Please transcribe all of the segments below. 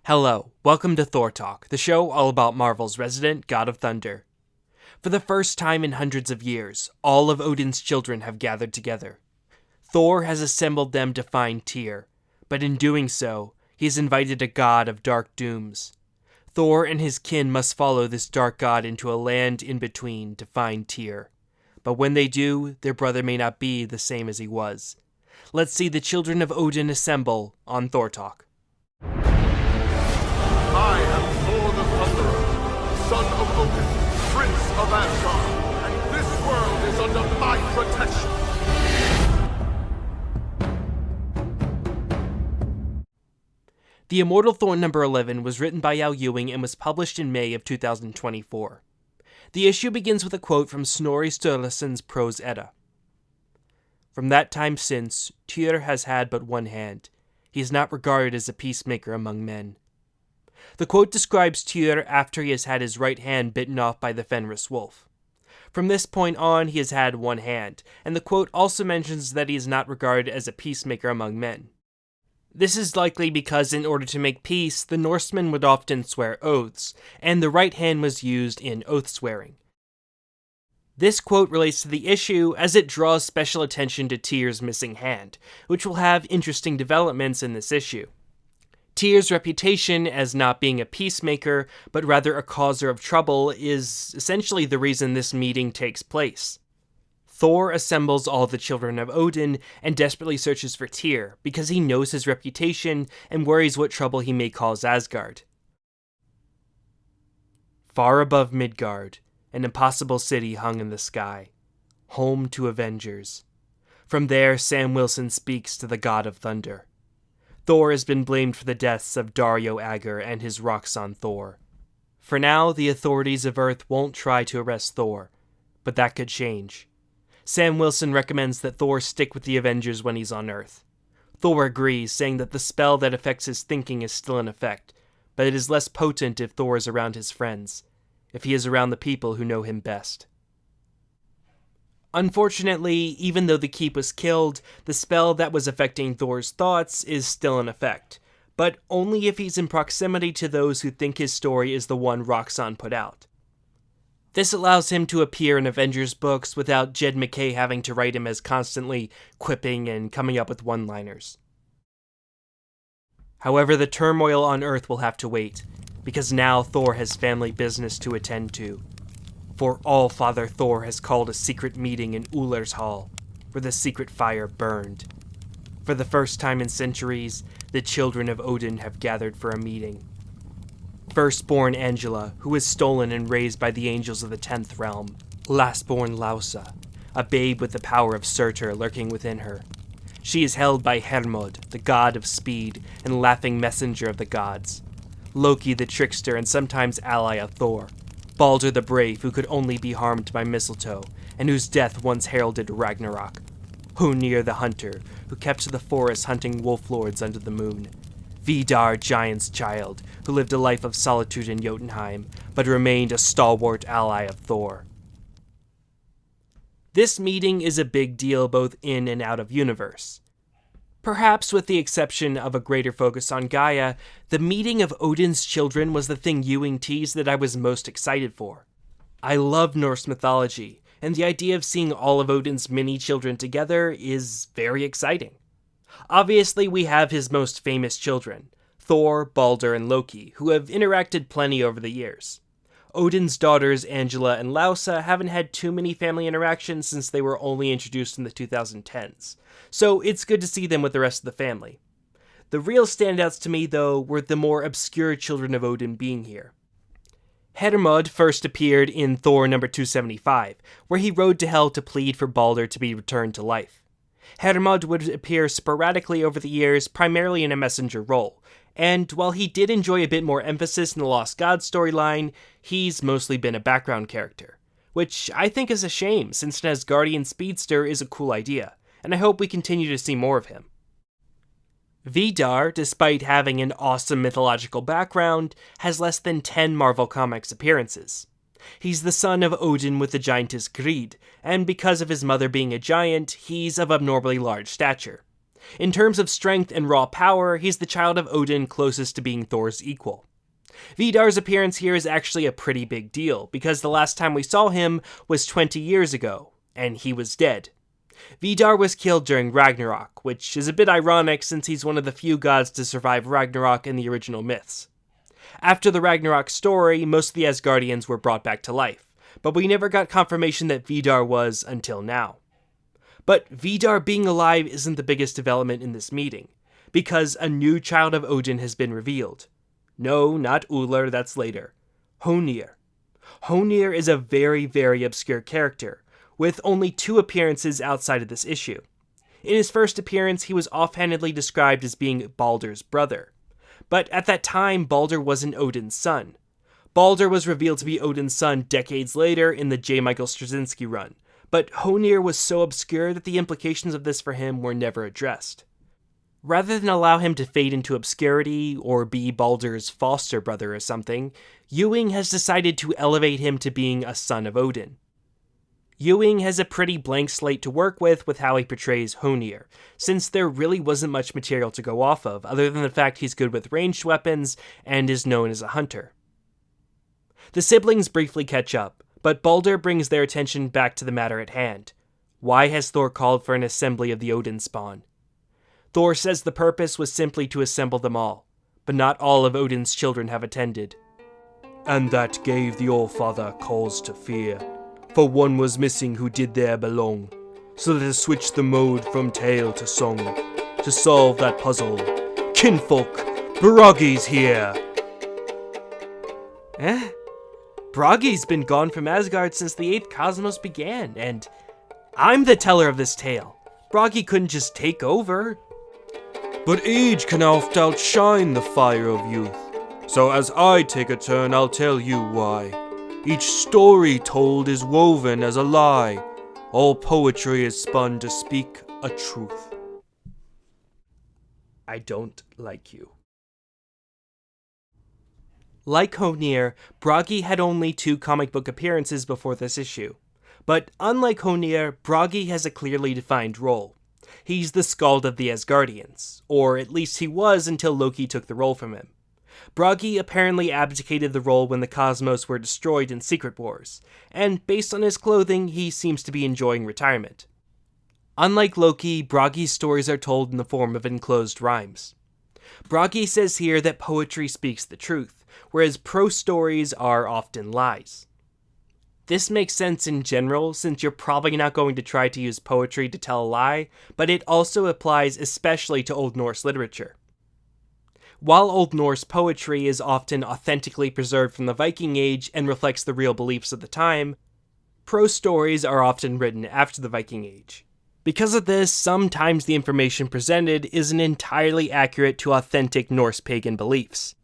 Hello, welcome to Thor Talk, the show all about Marvel's resident god of thunder. For the first time in hundreds of years, all of Odin's children have gathered together. Thor has assembled them to find Tyr, but in doing so, he has invited a god of dark dooms. Thor and his kin must follow this dark god into a land in between to find Tyr. But when they do, their brother may not be the same as he was. Let's see the children of Odin assemble on Thor Talk. I am Thor the Thunderer, son of Odin, prince of Asgard, and this world is under my protection. The Immortal Thor number 11 was written by Al Ewing and was published in May of 2024. The issue begins with a quote from Snorri Sturluson's Prose Edda. From that time since, Tyr has had but one hand. He is not regarded as a peacemaker among men. The quote describes Tyr after he has had his right hand bitten off by the Fenris wolf. From this point on, he has had one hand, and the quote also mentions that he is not regarded as a peacemaker among men. This is likely because in order to make peace, the Norsemen would often swear oaths, and the right hand was used in oath-swearing. This quote relates to the issue as it draws special attention to Tyr's missing hand, which will have interesting developments in this issue. Tyr's reputation as not being a peacemaker, but rather a causer of trouble, is essentially the reason this meeting takes place. Thor assembles all the children of Odin and desperately searches for Tyr because he knows his reputation and worries what trouble he may cause Asgard. Far above Midgard, an impossible city hung in the sky, home to Avengers. From there, Sam Wilson speaks to the God of Thunder. Thor has been blamed for the deaths of Dario Agger and his Roxxon Thor. For now, the authorities of Earth won't try to arrest Thor, but that could change. Sam Wilson recommends that Thor stick with the Avengers when he's on Earth. Thor agrees, saying that the spell that affects his thinking is still in effect, but it is less potent if Thor is around his friends, if he is around the people who know him best. Unfortunately, even though the keep was killed, the spell that was affecting Thor's thoughts is still in effect, but only if he's in proximity to those who think his story is the one Roxxon put out. This allows him to appear in Avengers books without Jed MacKay having to write him as constantly quipping and coming up with one-liners. However, the turmoil on Earth will have to wait, because now Thor has family business to attend to. For All-Father Thor has called a secret meeting in Ullr's hall, where the secret fire burned. For the first time in centuries, the children of Odin have gathered for a meeting. Firstborn Angela, who was stolen and raised by the angels of the 10th realm. Lastborn Laussa, a babe with the power of Surtur lurking within her. She is held by Hermod, the god of speed and laughing messenger of the gods. Loki, the trickster and sometimes ally of Thor. Balder the Brave, who could only be harmed by mistletoe, and whose death once heralded Ragnarok. Honir the Hunter, who kept to the forest hunting wolf lords under the moon. Vidar, Giant's child, who lived a life of solitude in Jotunheim, but remained a stalwart ally of Thor. This meeting is a big deal both in and out of universe. Perhaps with the exception of a greater focus on Gaia, the meeting of Odin's children was the thing Ewing teased that I was most excited for. I love Norse mythology, and the idea of seeing all of Odin's mini-children together is very exciting. Obviously, we have his most famous children, Thor, Balder, and Loki, who have interacted plenty over the years. Odin's daughters, Angela and Laussa, haven't had too many family interactions since they were only introduced in the 2010s, so it's good to see them with the rest of the family. The real standouts to me, though, were the more obscure children of Odin being here. Hermod first appeared in Thor number 275, where he rode to Hel to plead for Balder to be returned to life. Hermod would appear sporadically over the years, primarily in a messenger role, and while he did enjoy a bit more emphasis in the Lost Gods storyline, he's mostly been a background character, which I think is a shame since an Asgardian speedster is a cool idea, and I hope we continue to see more of him. Vidar, despite having an awesome mythological background, has less than 10 Marvel Comics appearances. He's the son of Odin with the giantess Grid, and because of his mother being a giant, he's of abnormally large stature. In terms of strength and raw power, he's the child of Odin closest to being Thor's equal. Vidar's appearance here is actually a pretty big deal, because the last time we saw him was 20 years ago, and he was dead. Vidar was killed during Ragnarok, which is a bit ironic since he's one of the few gods to survive Ragnarok in the original myths. After the Ragnarok story, most of the Asgardians were brought back to life, but we never got confirmation that Vidar was until now. But Vidar being alive isn't the biggest development in this meeting, because a new child of Odin has been revealed. No, not Ullr, that's later. Honir. Honir is a very, very obscure character, with only 2 appearances outside of this issue. In his first appearance, he was offhandedly described as being Baldur's brother. But at that time, Baldur wasn't Odin's son. Baldur was revealed to be Odin's son decades later in the J. Michael Straczynski run, but Honir was so obscure that the implications of this for him were never addressed. Rather than allow him to fade into obscurity or be Baldur's foster brother or something, Ewing has decided to elevate him to being a son of Odin. Ewing has a pretty blank slate to work with how he portrays Honir, since there really wasn't much material to go off of, other than the fact he's good with ranged weapons and is known as a hunter. The siblings briefly catch up, but Baldur brings their attention back to the matter at hand. Why has Thor called for an assembly of the Odin spawn? Thor says the purpose was simply to assemble them all, but not all of Odin's children have attended. And that gave the All-Father cause to fear, for one was missing who did there belong. So let us switch the mode from tale to song, to solve that puzzle. Kinfolk, Bragi's here! Bragi's been gone from Asgard since the 8th cosmos began, and I'm the teller of this tale. Bragi couldn't just take over. But age can oft outshine the fire of youth. So as I take a turn, I'll tell you why. Each story told is woven as a lie. All poetry is spun to speak a truth. I don't like you. Like Honir, Bragi had only 2 comic book appearances before this issue. But unlike Honir, Bragi has a clearly defined role. He's the Skald of the Asgardians, or at least he was until Loki took the role from him. Bragi apparently abdicated the role when the cosmos were destroyed in Secret Wars, and based on his clothing, he seems to be enjoying retirement. Unlike Loki, Bragi's stories are told in the form of enclosed rhymes. Bragi says here that poetry speaks the truth, whereas prose stories are often lies. This makes sense in general, since you're probably not going to try to use poetry to tell a lie, but it also applies especially to Old Norse literature. While Old Norse poetry is often authentically preserved from the Viking Age and reflects the real beliefs of the time, prose stories are often written after the Viking Age. Because of this, sometimes the information presented isn't entirely accurate to authentic Norse pagan beliefs.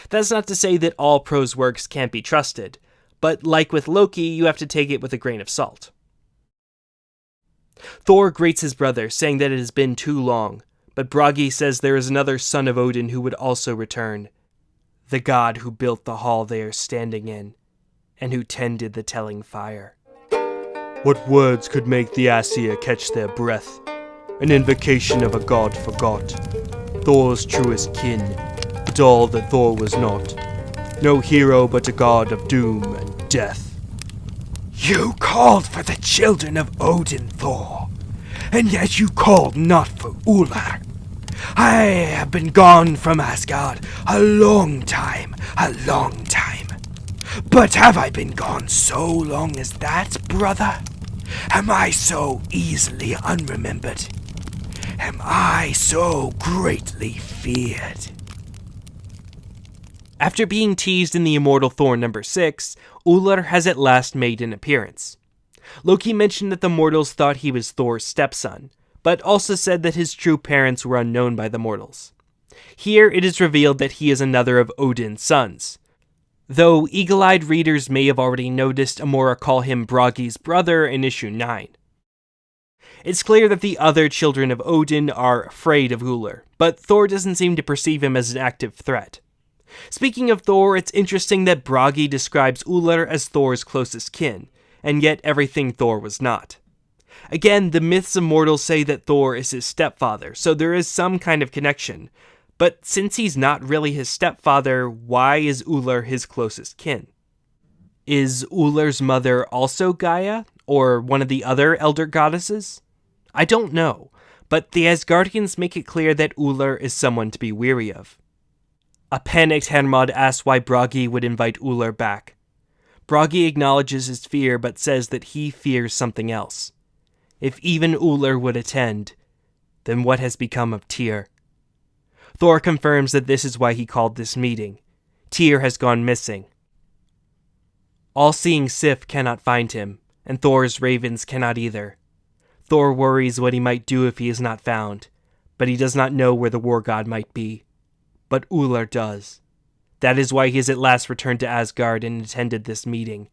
That's not to say that all prose works can't be trusted, but like with Loki, you have to take it with a grain of salt. Thor greets his brother, saying that it has been too long, but Bragi says there is another son of Odin who would also return, the god who built the hall they are standing in, and who tended the telling fire. What words could make the Aesir catch their breath? An invocation of a god forgot, Thor's truest kin, but all that Thor was not. No hero but a god of doom and death. You called for the children of Odin, Thor, and yet you called not for Ullr. I have been gone from Asgard a long time. But have I been gone so long as that, brother? Am I so easily unremembered? Am I so greatly feared? After being teased in the Immortal Thor number 6, Ullr has at last made an appearance. Loki mentioned that the mortals thought he was Thor's stepson, but also said that his true parents were unknown by the mortals. Here it is revealed that he is another of Odin's sons, though eagle-eyed readers may have already noticed Amora call him Bragi's brother in issue 9. It's clear that the other children of Odin are afraid of Ullr, but Thor doesn't seem to perceive him as an active threat. Speaking of Thor, it's interesting that Bragi describes Ullr as Thor's closest kin, and yet everything Thor was not. Again, the myths of mortals say that Thor is his stepfather, so there is some kind of connection. But since he's not really his stepfather, why is Ullr his closest kin? Is Ullr's mother also Gaia, or one of the other elder goddesses? I don't know, but the Asgardians make it clear that Ullr is someone to be weary of. A panicked Hermod asks why Bragi would invite Ullr back. Bragi acknowledges his fear but says that he fears something else. If even Ullr would attend, then what has become of Tyr? Thor confirms that this is why he called this meeting. Tyr has gone missing. All-seeing Sif cannot find him, and Thor's ravens cannot either. Thor worries what he might do if he is not found, but he does not know where the war god might be. But Ullr does. That is why he has at last returned to Asgard and attended this meeting.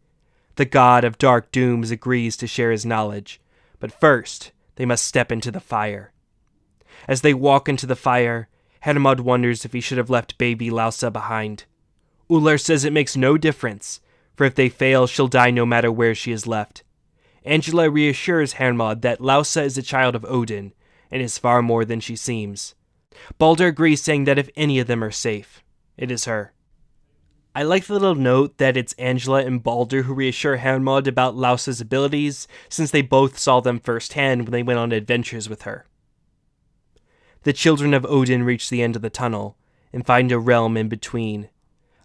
The god of dark dooms agrees to share his knowledge, but first they must step into the fire. As they walk into the fire, Hermod wonders if he should have left baby Laussa behind. Ullr says it makes no difference, for if they fail, she'll die no matter where she is left. Angela reassures Hermod that Laussa is a child of Odin, and is far more than she seems. Balder agrees, saying that if any of them are safe, it is her. I like the little note that it's Angela and Balder who reassure Hermod about Laussa's abilities, since they both saw them firsthand when they went on adventures with her. The children of Odin reach the end of the tunnel, and find a realm in between.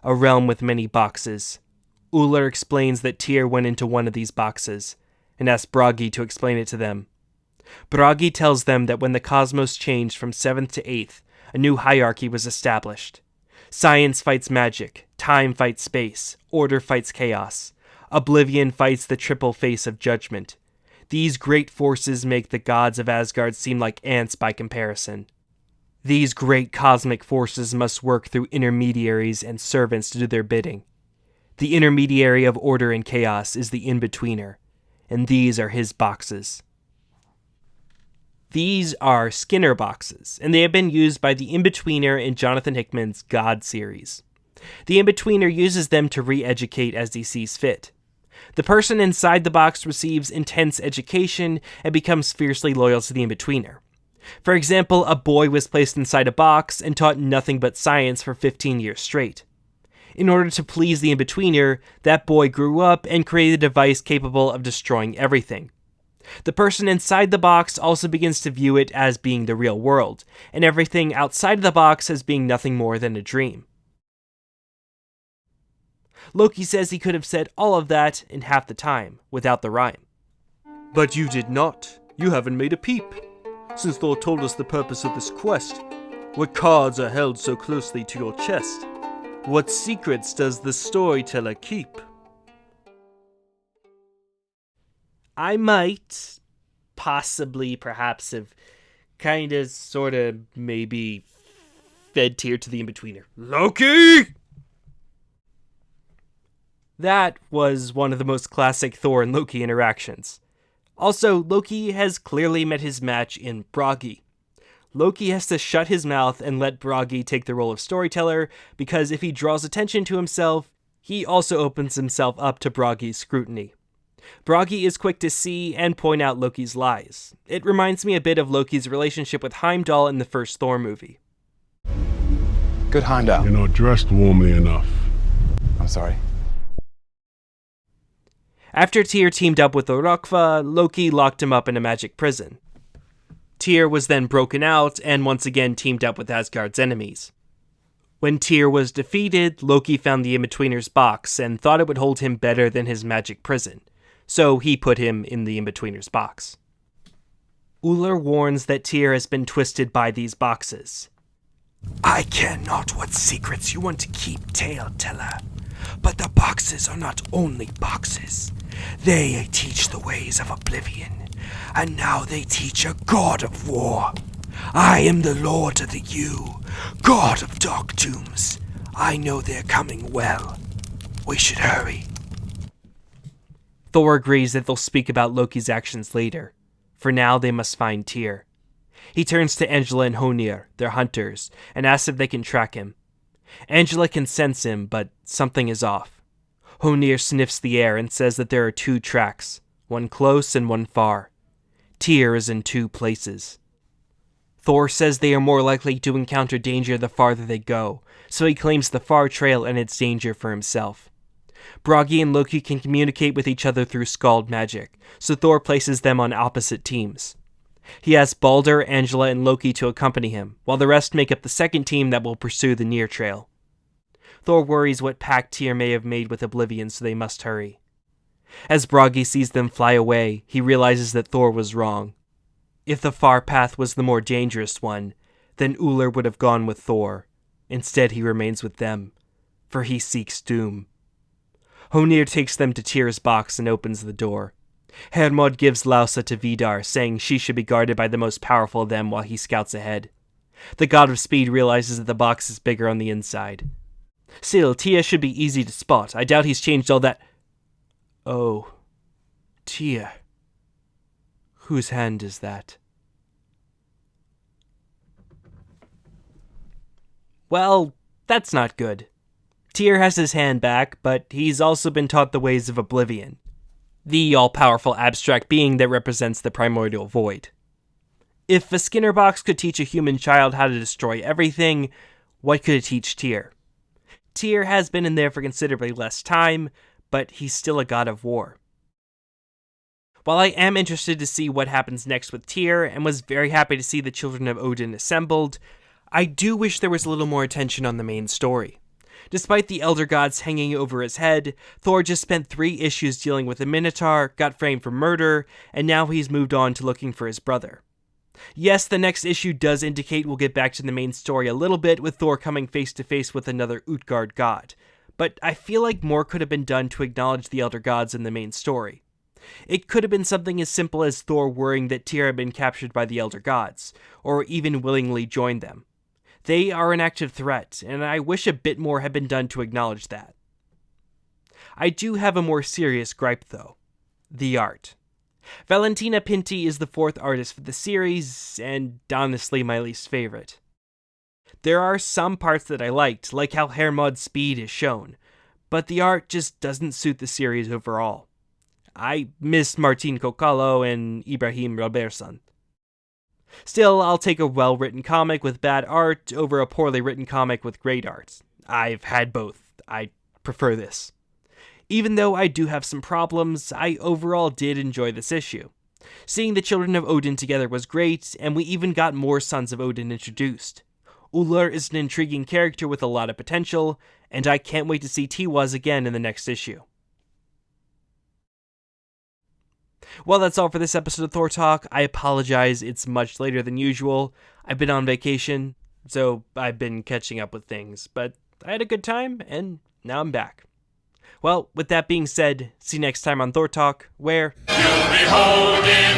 A realm with many boxes. Ullr explains that Tyr went into one of these boxes, and asks Bragi to explain it to them. Bragi tells them that when the cosmos changed from 7th to 8th, a new hierarchy was established. Science fights magic, time fights space, order fights chaos, oblivion fights the triple face of judgment. These great forces make the gods of Asgard seem like ants by comparison. These great cosmic forces must work through intermediaries and servants to do their bidding. The intermediary of order and chaos is the Inbetweener, and these are his boxes. These are Skinner boxes, and they have been used by the Inbetweener in Jonathan Hickman's God series. The Inbetweener uses them to re-educate as he sees fit. The person inside the box receives intense education and becomes fiercely loyal to the Inbetweener. For example, a boy was placed inside a box and taught nothing but science for 15 years straight. In order to please the Inbetweener, that boy grew up and created a device capable of destroying everything. The person inside the box also begins to view it as being the real world, and everything outside of the box as being nothing more than a dream. Loki says he could have said all of that in half the time, without the rhyme. But you did not. You haven't made a peep. Since Thor told us the purpose of this quest, what cards are held so closely to your chest? What secrets does the storyteller keep? I might, possibly, perhaps have kinda, sorta, maybe fed Tyr to the Inbetweener. Loki! That was one of the most classic Thor and Loki interactions. Also, Loki has clearly met his match in Bragi. Loki has to shut his mouth and let Bragi take the role of storyteller, because if he draws attention to himself, he also opens himself up to Bragi's scrutiny. Bragi is quick to see and point out Loki's lies. It reminds me a bit of Loki's relationship with Heimdall in the first Thor movie. Good Heimdall. You're not dressed warmly enough. I'm sorry. After Tyr teamed up with Orokva, Loki locked him up in a magic prison. Tyr was then broken out and once again teamed up with Asgard's enemies. When Tyr was defeated, Loki found the Inbetweener's box and thought it would hold him better than his magic prison, so he put him in the Inbetweener's box. Ullr warns that Tyr has been twisted by these boxes. I care not what secrets you want to keep, Tale Teller, but the boxes are not only boxes. They teach the ways of oblivion, and now they teach a god of war. I am the Lord of the Yew, god of dark dooms. I know they're coming well. We should hurry. Thor agrees that they'll speak about Loki's actions later. For now, they must find Tyr. He turns to Angela and Honir, their hunters, and asks if they can track him. Angela can sense him, but something is off. Honir sniffs the air and says that there are 2 tracks, one close and one far. Tyr is in two places. Thor says they are more likely to encounter danger the farther they go, so he claims the far trail and its danger for himself. Bragi and Loki can communicate with each other through Skald magic, so Thor places them on opposite teams. He asks Balder, Angela, and Loki to accompany him, while the rest make up the second team that will pursue the near trail. Thor worries what pact Tyr may have made with Oblivion, so they must hurry. As Bragi sees them fly away, he realizes that Thor was wrong. If the far path was the more dangerous one, then Ullr would have gone with Thor. Instead, he remains with them, for he seeks doom. Honir takes them to Tyr's box and opens the door. Hermod gives Laussa to Vidar, saying she should be guarded by the most powerful of them while he scouts ahead. The god of speed realizes that the box is bigger on the inside. Still, Tyr should be easy to spot. I doubt he's changed all that. Oh, Tyr. Whose hand is that? Well, that's not good. Tyr has his hand back, but he's also been taught the ways of Oblivion, the all-powerful abstract being that represents the primordial void. If a Skinner box could teach a human child how to destroy everything, what could it teach Tyr? Tyr has been in there for considerably less time, but he's still a god of war. While I am interested to see what happens next with Tyr, and was very happy to see the children of Odin assembled, I do wish there was a little more attention on the main story. Despite the elder gods hanging over his head, Thor just spent 3 issues dealing with a Minotaur, got framed for murder, and now he's moved on to looking for his brother. Yes, the next issue does indicate we'll get back to the main story a little bit, with Thor coming face to face with another Utgard god, but I feel like more could have been done to acknowledge the elder gods in the main story. It could have been something as simple as Thor worrying that Tyr had been captured by the elder gods, or even willingly joined them. They are an active threat, and I wish a bit more had been done to acknowledge that. I do have a more serious gripe, though. The art. Valentina Pinti is the 4th artist for the series, and honestly my least favorite. There are some parts that I liked, like how Hermod's speed is shown, but the art just doesn't suit the series overall. I miss Martin Kokalo and Ibrahim Robertson. Still, I'll take a well-written comic with bad art over a poorly written comic with great art. I've had both. I prefer this. Even though I do have some problems, I overall did enjoy this issue. Seeing the children of Odin together was great, and we even got more sons of Odin introduced. Ullr is an intriguing character with a lot of potential, and I can't wait to see Tiwaz again in the next issue. Well, that's all for this episode of Thor Talk. I apologize, it's much later than usual. I've been on vacation, so I've been catching up with things, but I had a good time, and now I'm back. Well, with that being said, see you next time on Thor Talk, where... You'll behold in